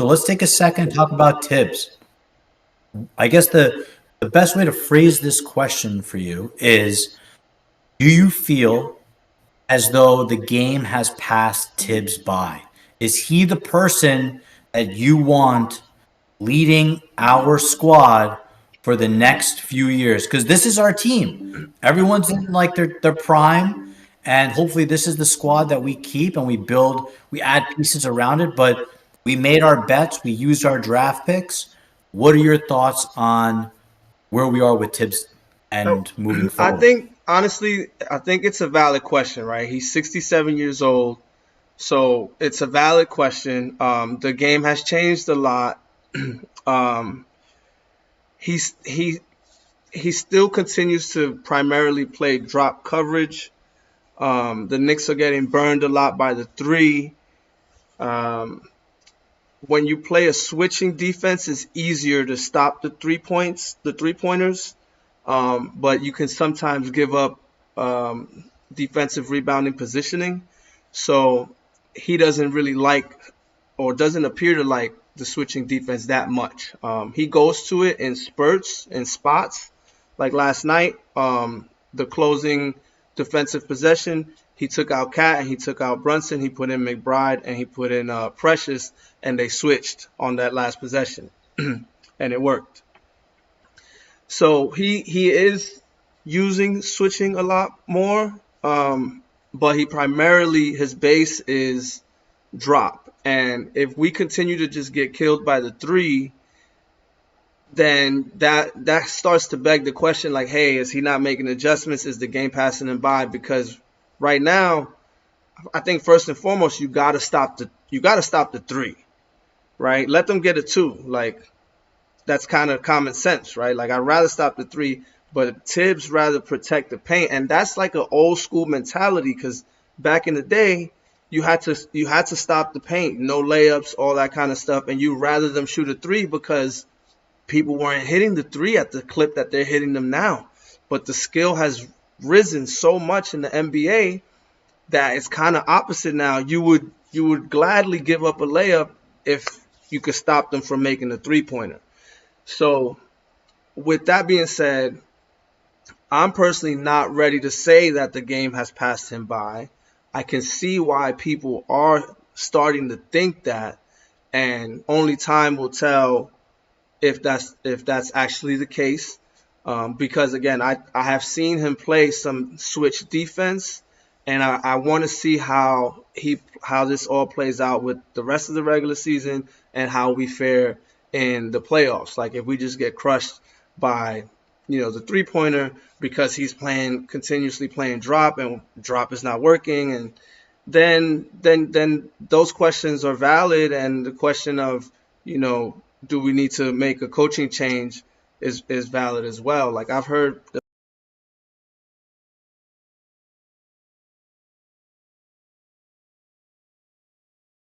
So let's take a second and talk about Thibs. I guess the best way to phrase this question for you is, do you feel as though the game has passed Thibs by? Is he the person that you want leading our squad for the next few years? Because this is our team. Everyone's in like their prime, and hopefully this is the squad that we keep and we build, we add pieces around it, but we made our bets, we used our draft picks. What are your thoughts on where we are with Tibbs So, and moving I forward? think honestly, I think it's a valid question, right? He's 67 years old, so it's a valid question. The game has changed a lot. um, he's he still continues to primarily play drop coverage. The Knicks are getting burned a lot by the three. Um, when you play a switching defense, it's easier to stop the 3 pointers. But you can sometimes give up defensive rebounding positioning. So he doesn't really like, or doesn't appear to like, the switching defense that much. He goes to it in spurts, in spots. Like last night, the closing defensive possession, he took out Cat and he took out Brunson. He put in McBride and he put in Precious, and they switched on that last possession, and it worked. So he is using switching a lot more, but he primarily, his base is drop. And if we continue to just get killed by the three, then that starts to beg the question, like, hey, is he not making adjustments? Is the game passing him by? Because right now, I think first and foremost, you gotta stop the three, right? Let them get a two. Like, that's kind of common sense, right? Like, I'd rather stop the three, but Tibbs rather protect the paint, and that's like an old school mentality. Because back in the day, you had to stop the paint, no layups, all that kind of stuff, and you rather them shoot a three because people weren't hitting the three at the clip that they're hitting them now. But the skill has risen so much in the NBA that it's kind of opposite now. You would gladly give up a layup if you could stop them from making a 3 pointer. So, with that being said, I'm personally not ready to say that the game has passed him by. I can see why people are starting to think that, and only time will tell if that's actually the case. Because again, I have seen him play some switch defense, and I want to see how this all plays out with the rest of the regular season and how we fare in the playoffs. Like, if we just get crushed by the 3 pointer because he's playing continuously playing drop, and drop is not working, and then those questions are valid, and the question of, you know do we need to make a coaching change is valid as well. Like, I've heard